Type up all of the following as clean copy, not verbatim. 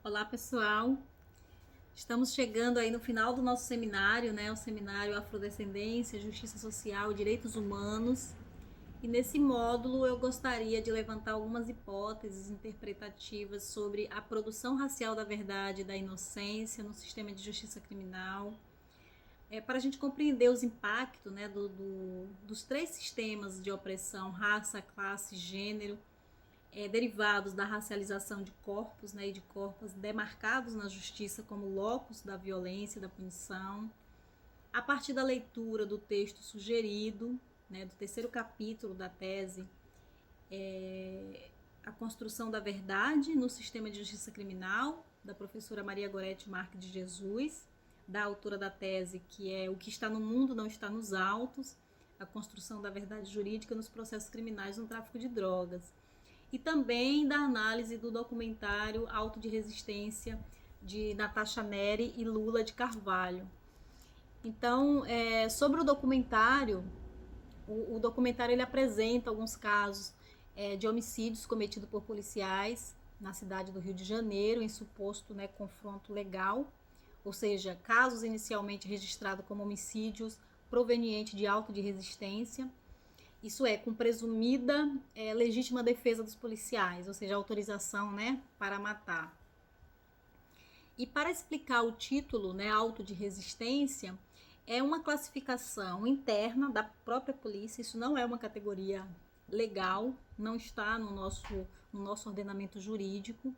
Olá, pessoal. Estamos chegando aí no final do nosso seminário, né? O seminário Afrodescendência, Justiça Social e Direitos Humanos. E nesse módulo eu gostaria de levantar algumas hipóteses interpretativas sobre a produção racial da verdade e da inocência no sistema de justiça criminal, para a gente compreender os impactos, né, dos três sistemas de opressão, raça, classe, gênero, derivados da racialização de corpos, né, e de corpos demarcados na justiça como locus da violência e da punição, a partir da leitura do texto sugerido, né, do terceiro capítulo da tese, A Construção da Verdade no Sistema de Justiça Criminal, da professora Maria Gorete Marques de Jesus, da autora da tese, que é O que está no mundo não está nos autos, a construção da verdade jurídica nos processos criminais no tráfico de drogas. E também da análise do documentário Auto de Resistência, de Natasha Neri e Lula de Carvalho. Então, sobre o documentário, o documentário ele apresenta alguns casos de homicídios cometidos por policiais na cidade do Rio de Janeiro, em suposto, né, confronto legal, ou seja, casos inicialmente registrados como homicídios provenientes de auto de resistência, isso é, com presumida legítima defesa dos policiais, ou seja, autorização, né, para matar. E para explicar o título, né, auto de resistência, é uma classificação interna da própria polícia, isso não é uma categoria legal, não está no nosso ordenamento jurídico,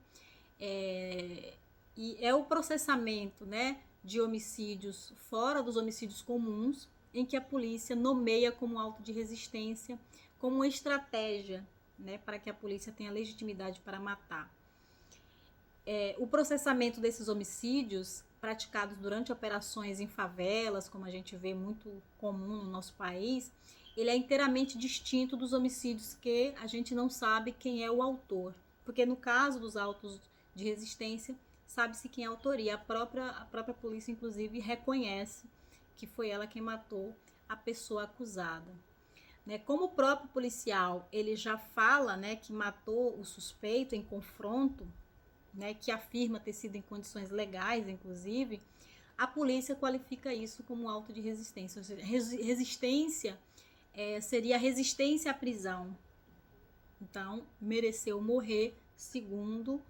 e é o processamento, né, de homicídios fora dos homicídios comuns, em que a polícia nomeia como auto de resistência, como uma estratégia, né, para que a polícia tenha legitimidade para matar. O processamento desses homicídios praticados durante operações em favelas, como a gente vê muito comum no nosso país, ele é inteiramente distinto dos homicídios que a gente não sabe quem é o autor, porque no caso dos autos de resistência, sabe-se quem é a autoria, a própria polícia inclusive reconhece que foi ela quem matou a pessoa acusada. Né? Como o próprio policial ele já fala, né, que matou o suspeito em confronto, né, que afirma ter sido em condições legais, inclusive, a polícia qualifica isso como auto de resistência. Ou seja, resistência seria resistência à prisão. Então, mereceu morrer, segundo,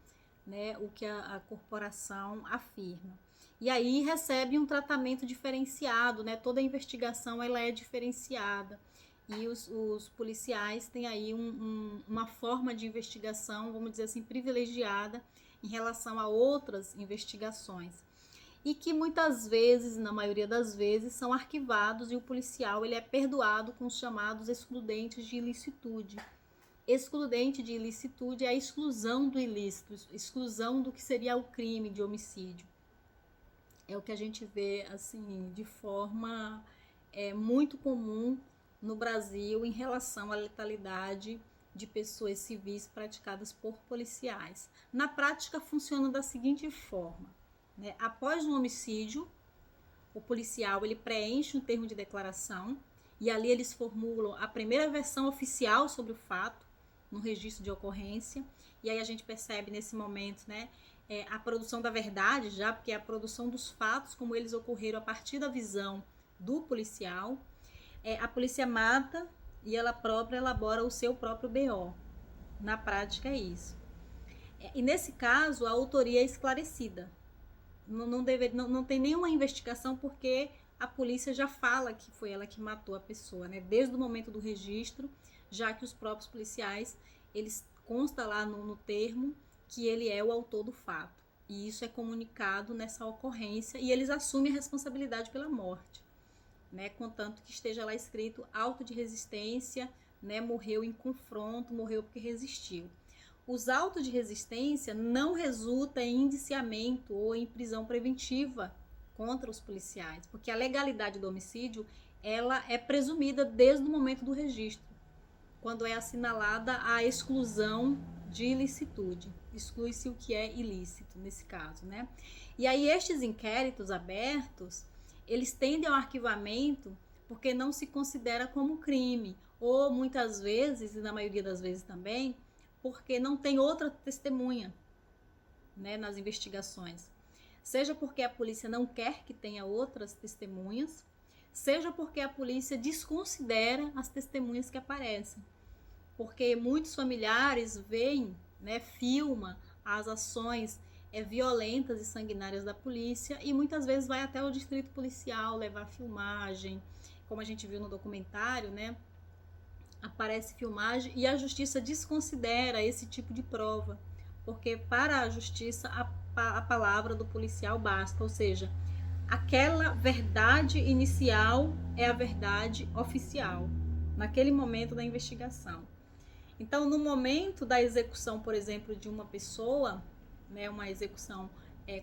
né, o que a corporação afirma. E aí recebe um tratamento diferenciado, né? Toda a investigação ela é diferenciada e os policiais têm aí uma forma de investigação, vamos dizer assim, privilegiada em relação a outras investigações. E que muitas vezes, na maioria das vezes, são arquivados e o policial ele é perdoado com os chamados excludentes de ilicitude. Excludente de ilicitude é a exclusão do ilícito, exclusão do que seria o crime de homicídio. É o que a gente vê assim de forma muito comum no Brasil em relação à letalidade de pessoas civis praticadas por policiais. Na prática funciona da seguinte forma, né? Após um homicídio, o policial ele preenche um termo de declaração e ali eles formulam a primeira versão oficial sobre o fato no registro de ocorrência, e aí a gente percebe nesse momento, né, a produção da verdade já, porque é a produção dos fatos como eles ocorreram a partir da visão do policial. A polícia mata e ela própria elabora o seu próprio BO. Na prática é isso. E nesse caso a autoria é esclarecida. Não tem nenhuma investigação porque a polícia já fala que foi ela que matou a pessoa, né? Desde o momento do registro, já que os próprios policiais, eles consta lá no termo que ele é o autor do fato. E isso é comunicado nessa ocorrência e eles assumem a responsabilidade pela morte, né? Contanto que esteja lá escrito auto de resistência, né? Morreu em confronto, morreu porque resistiu. Os autos de resistência não resultam em indiciamento ou em prisão preventiva contra os policiais, porque a legalidade do homicídio ela é presumida desde o momento do registro, quando é assinalada a exclusão de ilicitude. Exclui-se o que é ilícito nesse caso, né? E aí estes inquéritos abertos, eles tendem ao arquivamento porque não se considera como crime, ou muitas vezes, e na maioria das vezes também, porque não tem outra testemunha, né, nas investigações. Seja porque a polícia não quer que tenha outras testemunhas, seja porque a polícia desconsidera as testemunhas que aparecem. Porque muitos familiares veem, né, filma as ações violentas e sanguinárias da polícia e muitas vezes vai até o distrito policial levar filmagem, como a gente viu no documentário, né? Aparece filmagem e a justiça desconsidera esse tipo de prova, porque para a justiça a palavra do policial basta, ou seja, aquela verdade inicial é a verdade oficial, naquele momento da investigação. Então, no momento da execução, por exemplo, de uma pessoa, né, uma execução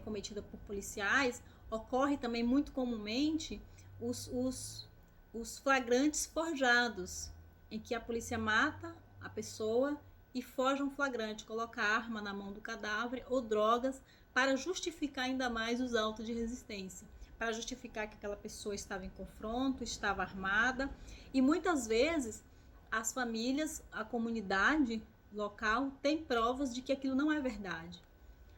cometida por policiais, ocorre também muito comumente os flagrantes forjados, em que a polícia mata a pessoa e forja um flagrante, coloca a arma na mão do cadáver ou drogas para justificar ainda mais os autos de resistência, para justificar que aquela pessoa estava em confronto, estava armada, e muitas vezes as famílias, a comunidade local tem provas de que aquilo não é verdade,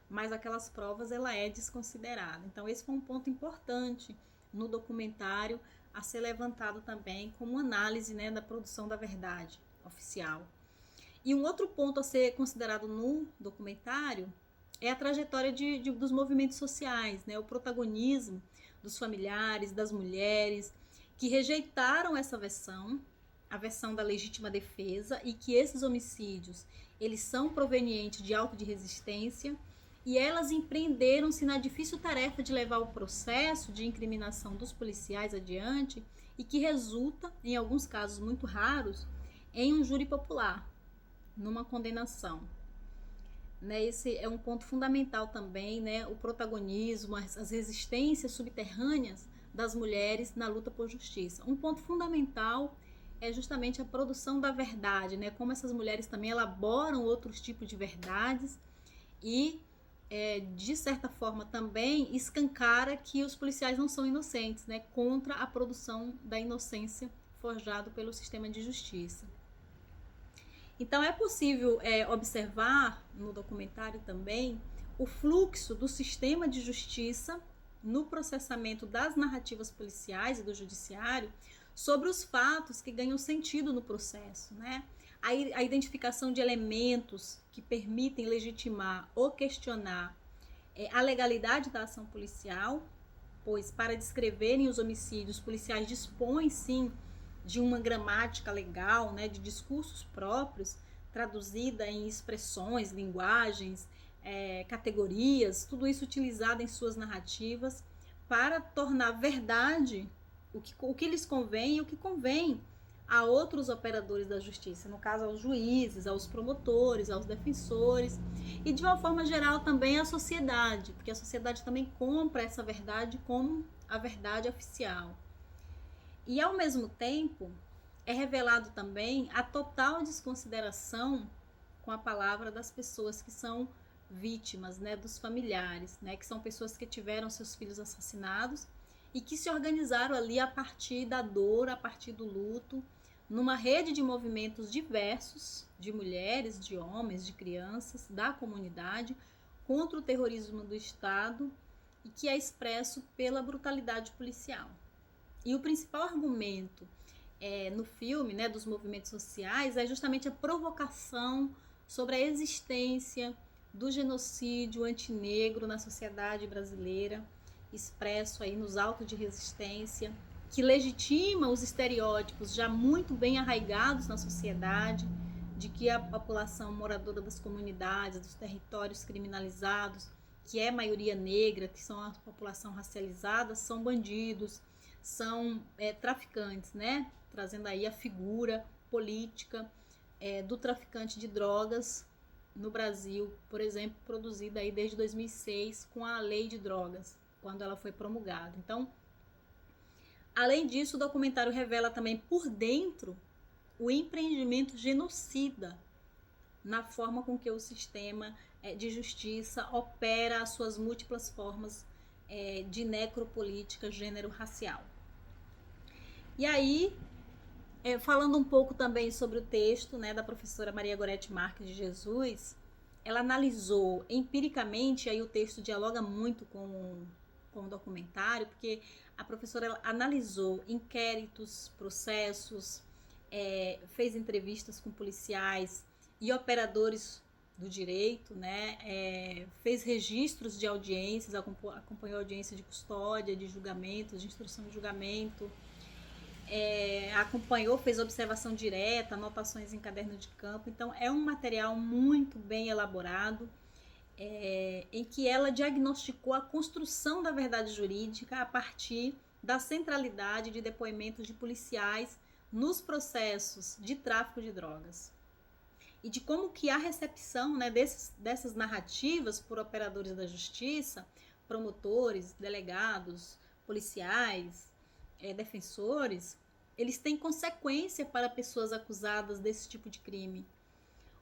mas aquelas provas ela é desconsiderada. Então esse foi um ponto importante no documentário a ser levantado também como análise, né, da produção da verdade oficial. E um outro ponto a ser considerado no documentário é a trajetória dos movimentos sociais, né, o protagonismo dos familiares, das mulheres, que rejeitaram essa versão, a versão da legítima defesa, e que esses homicídios eles são provenientes de auto de resistência, e elas empreenderam-se na difícil tarefa de levar o processo de incriminação dos policiais adiante, e que resulta, em alguns casos muito raros, em um júri popular, numa condenação. Né, esse é um ponto fundamental também, né, o protagonismo, as resistências subterrâneas das mulheres na luta por justiça. Um ponto fundamental é justamente a produção da verdade, né, como essas mulheres também elaboram outros tipos de verdades e, de certa forma, também escancara que os policiais não são inocentes, né, contra a produção da inocência forjado pelo sistema de justiça. Então é possível observar no documentário também o fluxo do sistema de justiça no processamento das narrativas policiais e do judiciário sobre os fatos que ganham sentido no processo, né? A identificação de elementos que permitem legitimar ou questionar a legalidade da ação policial, pois para descreverem os homicídios, os policiais dispõem sim de uma gramática legal, né, de discursos próprios, traduzida em expressões, linguagens, categorias, tudo isso utilizado em suas narrativas para tornar verdade o que lhes convém e o que convém a outros operadores da justiça, no caso aos juízes, aos promotores, aos defensores e de uma forma geral também à sociedade, porque a sociedade também compra essa verdade como a verdade oficial. E ao mesmo tempo é revelado também a total desconsideração com a palavra das pessoas que são vítimas, né, dos familiares, né, que são pessoas que tiveram seus filhos assassinados e que se organizaram ali a partir da dor, a partir do luto, numa rede de movimentos diversos, de mulheres, de homens, de crianças, da comunidade, contra o terrorismo do Estado e que é expresso pela brutalidade policial. E o principal argumento no filme, né, dos movimentos sociais, é justamente a provocação sobre a existência do genocídio antinegro na sociedade brasileira, expresso aí nos autos de resistência, que legitima os estereótipos já muito bem arraigados na sociedade, de que a população moradora das comunidades, dos territórios criminalizados, que é maioria negra, que são a população racializada, são bandidos, são traficantes, né? Trazendo aí a figura política do traficante de drogas no Brasil, por exemplo, produzida aí desde 2006 com a lei de drogas, quando ela foi promulgada. Então, além disso, o documentário revela também por dentro o empreendimento genocida na forma com que o sistema de justiça opera as suas múltiplas formas de necropolítica gênero-racial. E aí, falando um pouco também sobre o texto, né, da professora Maria Gorete Marques de Jesus, ela analisou empiricamente, aí o texto dialoga muito com o documentário, porque a professora ela analisou inquéritos, processos, fez entrevistas com policiais e operadores do direito, né? Fez registros de audiências, acompanhou audiência de custódia, de julgamento, de instrução de julgamento, acompanhou, fez observação direta, anotações em caderno de campo. Então, é um material muito bem elaborado, em que ela diagnosticou a construção da verdade jurídica a partir da centralidade de depoimentos de policiais nos processos de tráfico de drogas. E de como que a recepção, né, dessas narrativas por operadores da justiça, promotores, delegados, policiais, defensores, eles têm consequência para pessoas acusadas desse tipo de crime.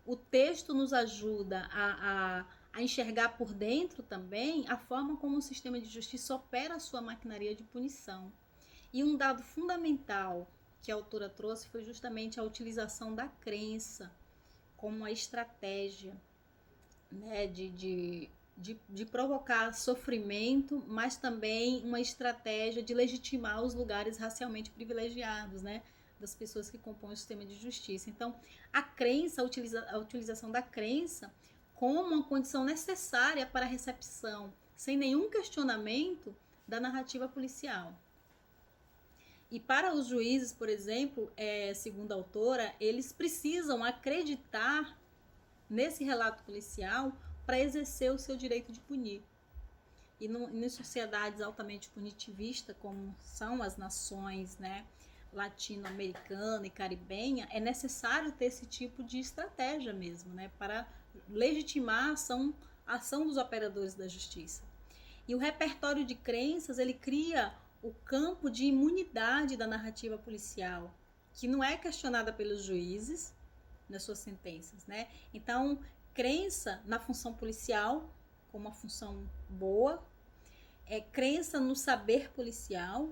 O texto nos ajuda a enxergar por dentro também a forma como o sistema de justiça opera a sua maquinaria de punição. E um dado fundamental que a autora trouxe foi justamente a utilização da crença como uma estratégia, né, de provocar sofrimento, mas também uma estratégia de legitimar os lugares racialmente privilegiados, né, das pessoas que compõem o sistema de justiça. Então, a crença, a utilização da crença como uma condição necessária para a recepção, sem nenhum questionamento, da narrativa policial. E para os juízes, por exemplo, segundo a autora, eles precisam acreditar nesse relato policial para exercer o seu direito de punir. E em sociedades altamente punitivistas, como são as nações, né, latino-americana e caribenha, é necessário ter esse tipo de estratégia mesmo, né, para legitimar a ação dos operadores da justiça. E o repertório de crenças, ele cria o campo de imunidade da narrativa policial, que não é questionada pelos juízes nas suas sentenças, né? Então, crença na função policial como uma função boa, crença no saber policial,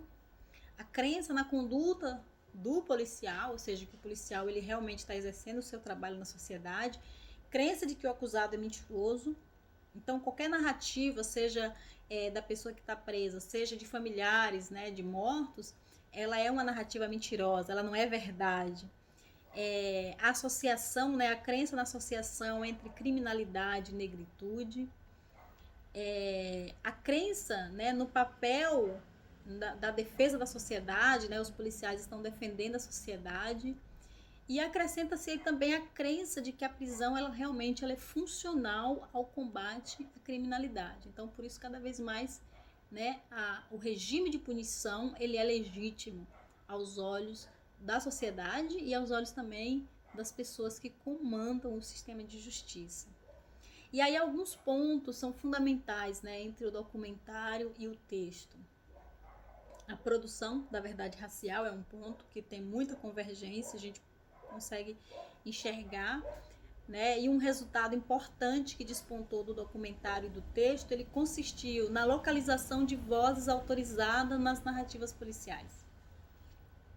a crença na conduta do policial, ou seja, que o policial ele realmente está exercendo o seu trabalho na sociedade, crença de que o acusado é mentiroso. Então, qualquer narrativa, seja da pessoa que está presa, seja de familiares, né, de mortos, ela é uma narrativa mentirosa, ela não é verdade. A associação, né, a crença na associação entre criminalidade e negritude, a crença, né, no papel da defesa da sociedade, né, os policiais estão defendendo a sociedade. E acrescenta-se aí também a crença de que a prisão ela realmente é funcional ao combate à criminalidade. Então, por isso, cada vez mais, né, o regime de punição ele é legítimo aos olhos da sociedade e aos olhos também das pessoas que comandam o sistema de justiça. E aí alguns pontos são fundamentais, né, entre o documentário e o texto. A produção da verdade racial é um ponto que tem muita convergência, a gente consegue enxergar, né? E um resultado importante que despontou do documentário e do texto, ele consistiu na localização de vozes autorizadas nas narrativas policiais,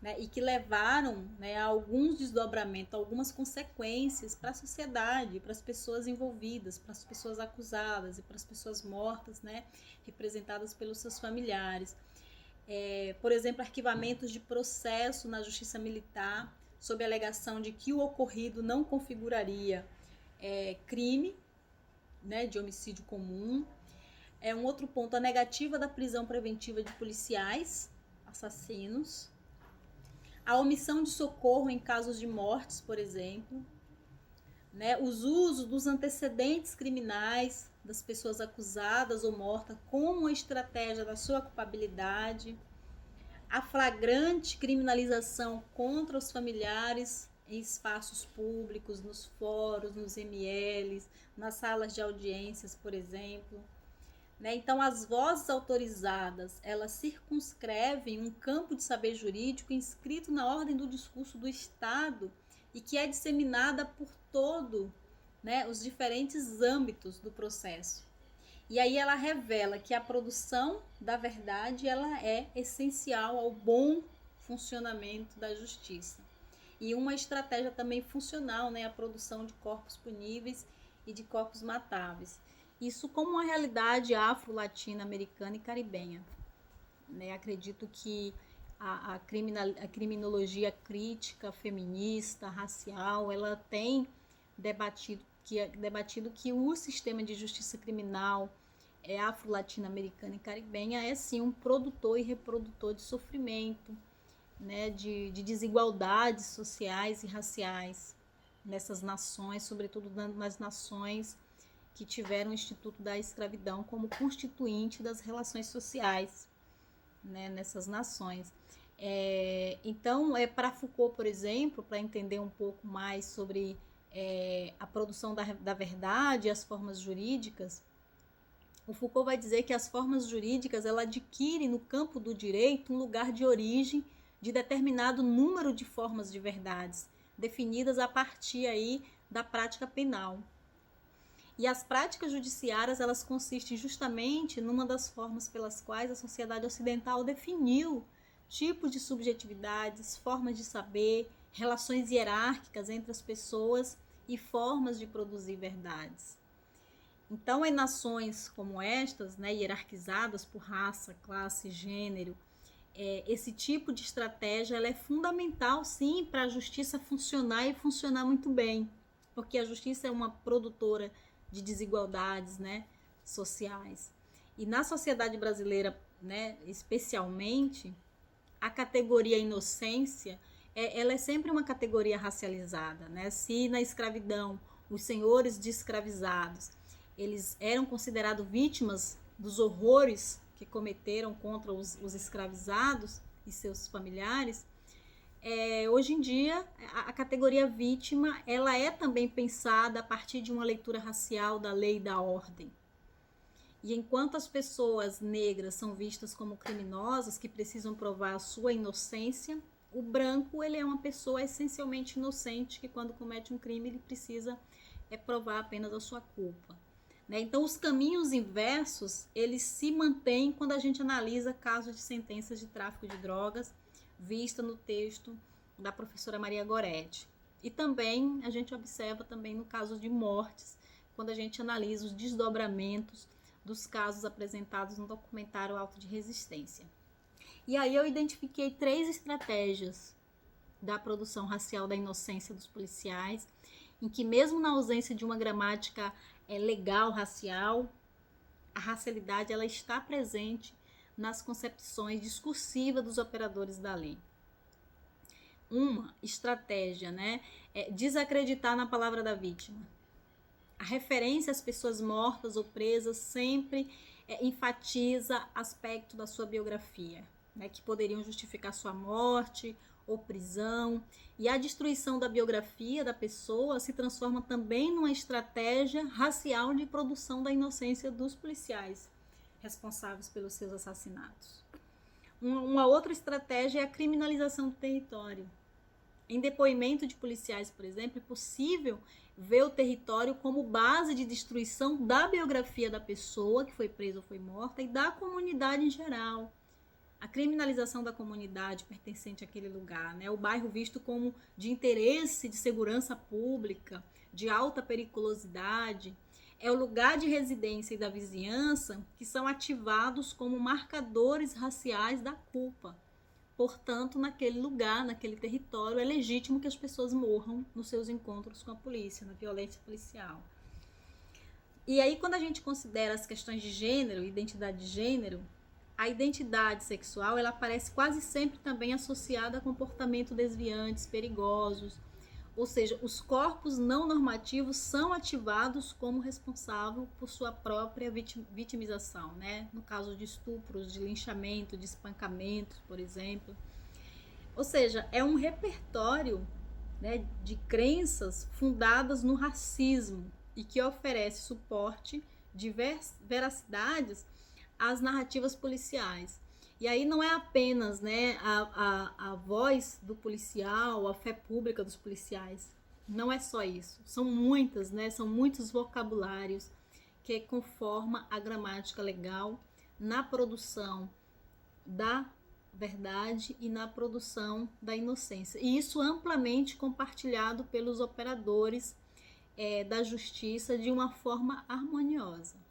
né? E que levaram, né, a alguns desdobramentos, algumas consequências para a sociedade, para as pessoas envolvidas, para as pessoas acusadas e para as pessoas mortas, né, representadas pelos seus familiares. Por exemplo, arquivamentos de processo na justiça militar sob a alegação de que o ocorrido não configuraria crime, né, de homicídio comum. Um outro ponto, a negativa da prisão preventiva de policiais assassinos. A omissão de socorro em casos de mortes, por exemplo. Né, os usos dos antecedentes criminais das pessoas acusadas ou mortas como uma estratégia da sua culpabilidade. A flagrante criminalização contra os familiares em espaços públicos, nos fóruns, nos MLs, nas salas de audiências, por exemplo. Né? Então, as vozes autorizadas, elas circunscrevem um campo de saber jurídico inscrito na ordem do discurso do Estado e que é disseminada por todo, né, os diferentes âmbitos do processo. E aí ela revela que a produção da verdade ela é essencial ao bom funcionamento da justiça. E uma estratégia também funcional, né, a produção de corpos puníveis e de corpos matáveis. Isso como uma realidade afro-latina-americana e caribenha. Né? Acredito que a criminologia crítica, feminista, racial, ela tem debatido que o sistema de justiça criminal afro-latino-americana e caribenha é sim um produtor e reprodutor de sofrimento, né, de desigualdades sociais e raciais nessas nações, sobretudo nas nações que tiveram o Instituto da Escravidão como constituinte das relações sociais, né, nessas nações. Então, para Foucault, por exemplo, para entender um pouco mais sobre a produção da verdade e as formas jurídicas, o Foucault vai dizer que as formas jurídicas ela adquirem no campo do direito um lugar de origem de determinado número de formas de verdades, definidas a partir aí da prática penal. E as práticas judiciárias, elas consistem justamente numa das formas pelas quais a sociedade ocidental definiu tipos de subjetividades, formas de saber, relações hierárquicas entre as pessoas e formas de produzir verdades. Então, em nações como estas, né, hierarquizadas por raça, classe, gênero, esse tipo de estratégia ela é fundamental, sim, para a justiça funcionar e funcionar muito bem, porque a justiça é uma produtora de desigualdades, né, sociais. E na sociedade brasileira, né, especialmente, a categoria inocência, ela é sempre uma categoria racializada, né? Se na escravidão os senhores de escravizados eles eram considerados vítimas dos horrores que cometeram contra os escravizados e seus familiares, hoje em dia a categoria vítima ela é também pensada a partir de uma leitura racial da lei e da ordem. E enquanto as pessoas negras são vistas como criminosas que precisam provar a sua inocência, o branco ele é uma pessoa essencialmente inocente que quando comete um crime ele precisa provar apenas a sua culpa. Né? Então os caminhos inversos eles se mantêm quando a gente analisa casos de sentenças de tráfico de drogas vista no texto da professora Maria Goretti. E também a gente observa também no caso de mortes, quando a gente analisa os desdobramentos dos casos apresentados no documentário Auto de Resistência. E aí eu identifiquei 3 estratégias da produção racial da inocência dos policiais, em que mesmo na ausência de uma gramática legal racial, a racialidade ela está presente nas concepções discursivas dos operadores da lei. Uma estratégia, né, é desacreditar na palavra da vítima. A referência às pessoas mortas ou presas sempre enfatiza aspecto da sua biografia, né, que poderiam justificar sua morte ou prisão. E a destruição da biografia da pessoa se transforma também numa estratégia racial de produção da inocência dos policiais responsáveis pelos seus assassinatos. Uma outra estratégia é a criminalização do território. Em depoimento de policiais, por exemplo, é possível ver o território como base de destruição da biografia da pessoa que foi presa ou foi morta e da comunidade em geral. A criminalização da comunidade pertencente àquele lugar, né? O bairro visto como de interesse de segurança pública, de alta periculosidade, é o lugar de residência e da vizinhança que são ativados como marcadores raciais da culpa. Portanto, naquele lugar, naquele território, é legítimo que as pessoas morram nos seus encontros com a polícia, na violência policial. E aí, quando a gente considera as questões de gênero, identidade de gênero, a identidade sexual ela aparece quase sempre também associada a comportamentos desviantes, perigosos. Ou seja, os corpos não normativos são ativados como responsável por sua própria vitimização, né? No caso de estupros, de linchamento, de espancamentos, por exemplo. Ou seja, é um repertório, né, de crenças fundadas no racismo e que oferece suporte de veracidades às narrativas policiais. E aí não é apenas, né, a voz do policial, a fé pública dos policiais. Não é só isso. São muitas, né, são muitos vocabulários que conformam a gramática legal na produção da verdade e na produção da inocência. E isso amplamente compartilhado pelos operadores da justiça de uma forma harmoniosa.